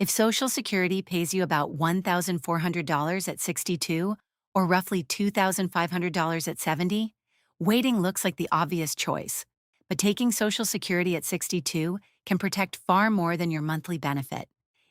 If Social Security pays you about $1,400 at 62 or roughly $2,500 at 70, waiting looks like the obvious choice. But taking Social Security at 62 can protect far more than your monthly benefit.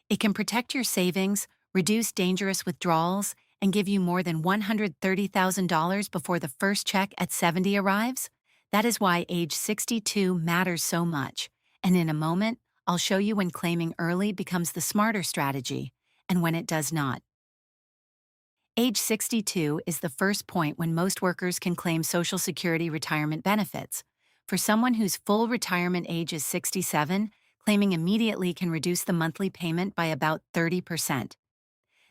It can protect your savings, reduce dangerous withdrawals, and give you more than $130,000 before the first check at 70 arrives. That is why age 62 matters so much. And in a moment, I'll show you when claiming early becomes the smarter strategy and when it does not. Age 62 is the first point when most workers can claim Social Security retirement benefits. For someone whose full retirement age is 67, claiming immediately can reduce the monthly payment by about 30%.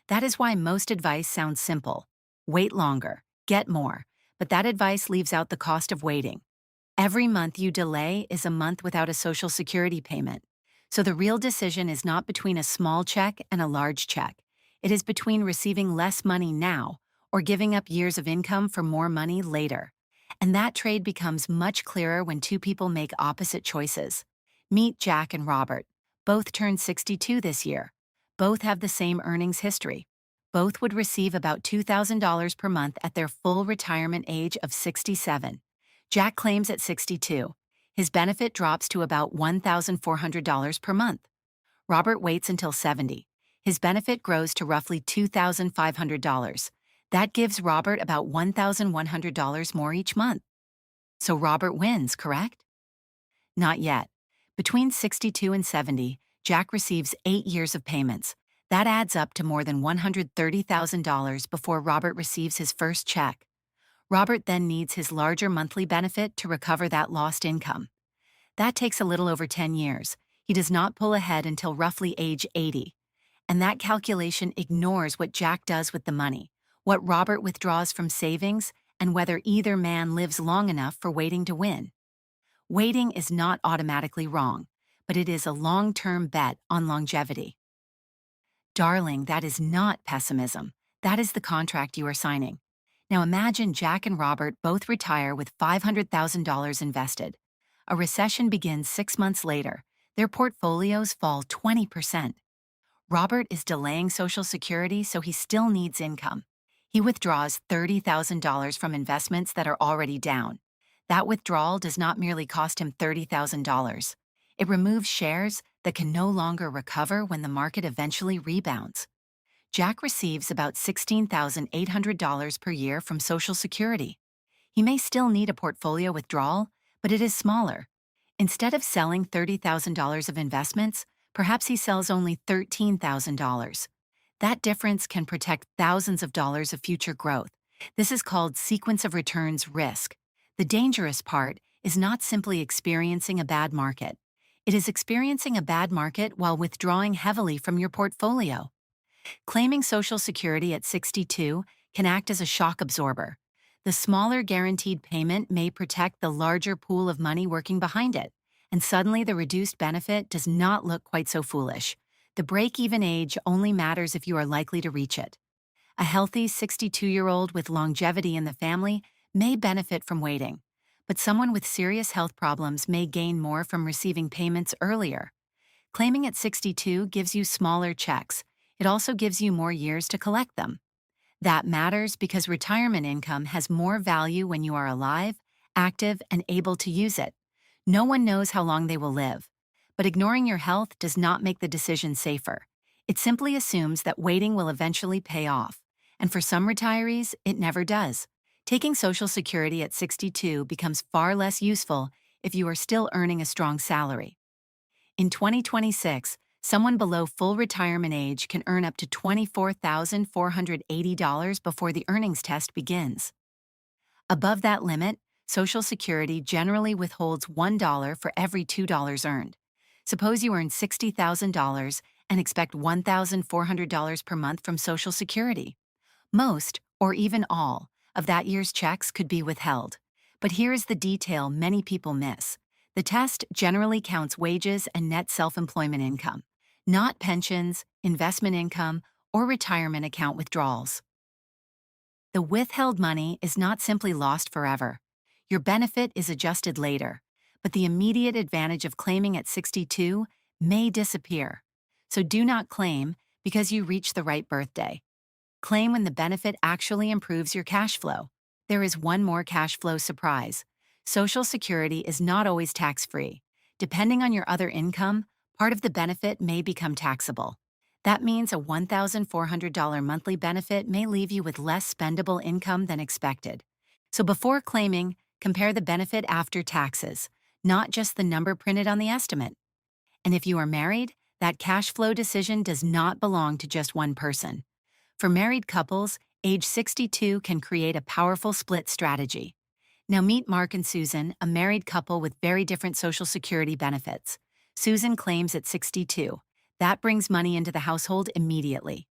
That is why most advice sounds simple. Wait longer, get more, but that advice leaves out the cost of waiting. Every month you delay is a month without a Social Security payment. So the real decision is not between a small check and a large check. It is between receiving less money now or giving up years of income for more money later. And that trade becomes much clearer when two people make opposite choices. Meet Jack and Robert. Both turned 62 this year. Both have the same earnings history. Both would receive about $2,000 per month at their full retirement age of 67. Jack claims at 62. His benefit drops to about $1,400 per month. Robert waits until 70. His benefit grows to roughly $2,500. That gives Robert about $1,100 more each month. So Robert wins, correct? Not yet. Between 62 and 70, Jack receives 8 years of payments. That adds up to more than $130,000 before Robert receives his first check. Robert then needs his larger monthly benefit to recover that lost income. That takes a little over 10 years. He does not pull ahead until roughly age 80. And that calculation ignores what Jack does with the money, what Robert withdraws from savings, and whether either man lives long enough for waiting to win. Waiting is not automatically wrong, but it is a long-term bet on longevity. Darling, that is not pessimism. That is the contract you are signing. Now imagine Jack and Robert both retire with $500,000 invested. A recession begins 6 months later. Their portfolios fall 20%. Robert is delaying Social Security, so he still needs income. He withdraws $30,000 from investments that are already down. That withdrawal does not merely cost him $30,000. It removes shares that can no longer recover when the market eventually rebounds. Jack receives about $16,800 per year from Social Security. He may still need a portfolio withdrawal, but it is smaller. Instead of selling $30,000 of investments, perhaps he sells only $13,000. That difference can protect thousands of dollars of future growth. This is called sequence of returns risk. The dangerous part is not simply experiencing a bad market. It is experiencing a bad market while withdrawing heavily from your portfolio. Claiming Social Security at 62 can act as a shock absorber. The smaller guaranteed payment may protect the larger pool of money working behind it, and suddenly the reduced benefit does not look quite so foolish. The break-even age only matters if you are likely to reach it. A healthy 62-year-old with longevity in the family may benefit from waiting, but someone with serious health problems may gain more from receiving payments earlier. Claiming at 62 gives you smaller checks. It also gives you more years to collect them. That matters because retirement income has more value when you are alive, active, and able to use it. No one knows how long they will live. But ignoring your health does not make the decision safer. It simply assumes that waiting will eventually pay off. And for some retirees, it never does. Taking Social Security at 62 becomes far less useful if you are still earning a strong salary. In 2026, someone below full retirement age can earn up to $24,480 before the earnings test begins. Above that limit, Social Security generally withholds $1 for every $2 earned. Suppose you earn $60,000 and expect $1,400 per month from Social Security. Most, or even all, of that year's checks could be withheld. But here is the detail many people miss. The test generally counts wages and net self-employment income, not pensions, investment income, or retirement account withdrawals. The withheld money is not simply lost forever. Your benefit is adjusted later, but the immediate advantage of claiming at 62 may disappear. So do not claim because you reached the right birthday. Claim when the benefit actually improves your cash flow. There is one more cash flow surprise. Social Security is not always tax-free. Depending on your other income, part of the benefit may become taxable. That means a $1,400 monthly benefit may leave you with less spendable income than expected. So before claiming, compare the benefit after taxes, not just the number printed on the estimate. And if you are married, that cash flow decision does not belong to just one person. For married couples, age 62 can create a powerful split strategy. Now meet Mark and Susan, a married couple with very different Social Security benefits. Susan claims at 62. That brings money into the household immediately.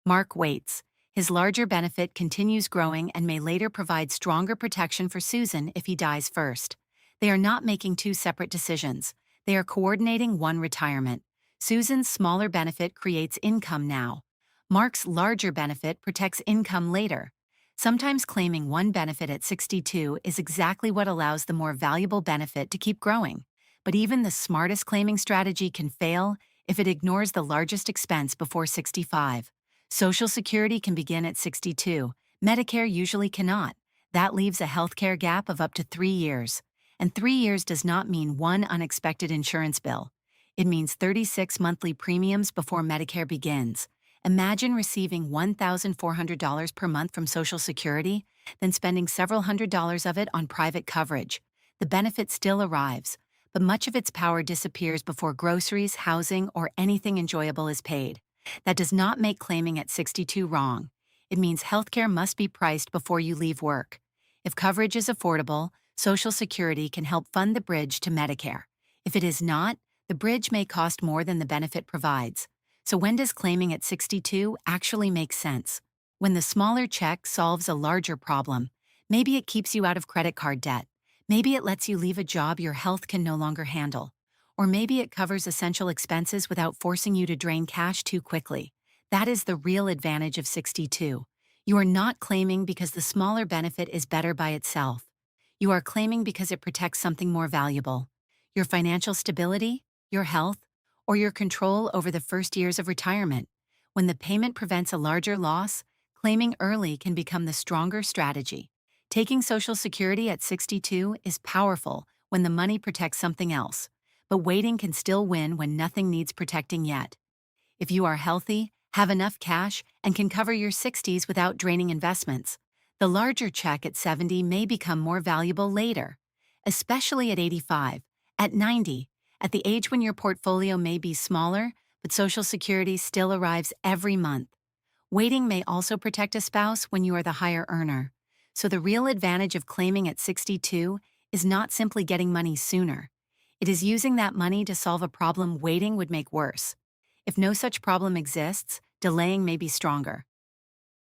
Mark waits. His larger benefit continues growing and may later provide stronger protection for Susan if he dies first. They are not making two separate decisions. They are coordinating one retirement. Susan's smaller benefit creates income now. Mark's larger benefit protects income later. Sometimes claiming one benefit at 62 is exactly what allows the more valuable benefit to keep growing. But even the smartest claiming strategy can fail if it ignores the largest expense before 65. Social Security can begin at 62. Medicare usually cannot. That leaves a healthcare gap of up to 3 years. And 3 years does not mean one unexpected insurance bill. It means 36 monthly premiums before Medicare begins. Imagine receiving $1,400 per month from Social Security, then spending several $100s of it on private coverage. The benefit still arrives, but much of its power disappears before groceries, housing, or anything enjoyable is paid. That does not make claiming at 62 wrong. It means healthcare must be priced before you leave work. If coverage is affordable, Social Security can help fund the bridge to Medicare. If it is not, the bridge may cost more than the benefit provides. So when does claiming at 62 actually make sense? When the smaller check solves a larger problem. Maybe it keeps you out of credit card debt. Maybe it lets you leave a job your health can no longer handle. Or maybe it covers essential expenses without forcing you to drain cash too quickly. That is the real advantage of 62. You are not claiming because the smaller benefit is better by itself. You are claiming because it protects something more valuable. Your financial stability, your health, or your control over the first years of retirement. When the payment prevents a larger loss, claiming early can become the stronger strategy. Taking Social Security at 62 is powerful when the money protects something else, but waiting can still win when nothing needs protecting yet. If you are healthy, have enough cash, and can cover your 60s without draining investments, the larger check at 70 may become more valuable later, especially at 85, at 90, at the age when your portfolio may be smaller, but Social Security still arrives every month. Waiting may also protect a spouse when you are the higher earner. So the real advantage of claiming at 62 is not simply getting money sooner. It is using that money to solve a problem waiting would make worse. If no such problem exists, delaying may be stronger.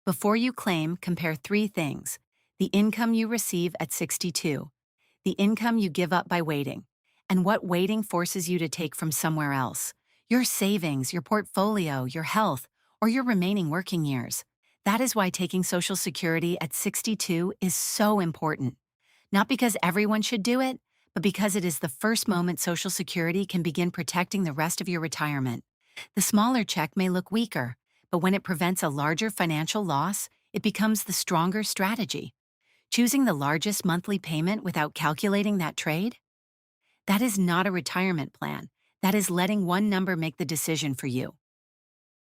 Before you claim, compare 3 things: the income you receive at 62, the income you give up by waiting, and what waiting forces you to take from somewhere else: your savings, your portfolio, your health, or your remaining working years. That is why taking Social Security at 62 is so important. Not because everyone should do it, but because it is the first moment Social Security can begin protecting the rest of your retirement. The smaller check may look weaker, but when it prevents a larger financial loss, it becomes the stronger strategy. Choosing the largest monthly payment without calculating that trade? That is not a retirement plan. That is letting one number make the decision for you.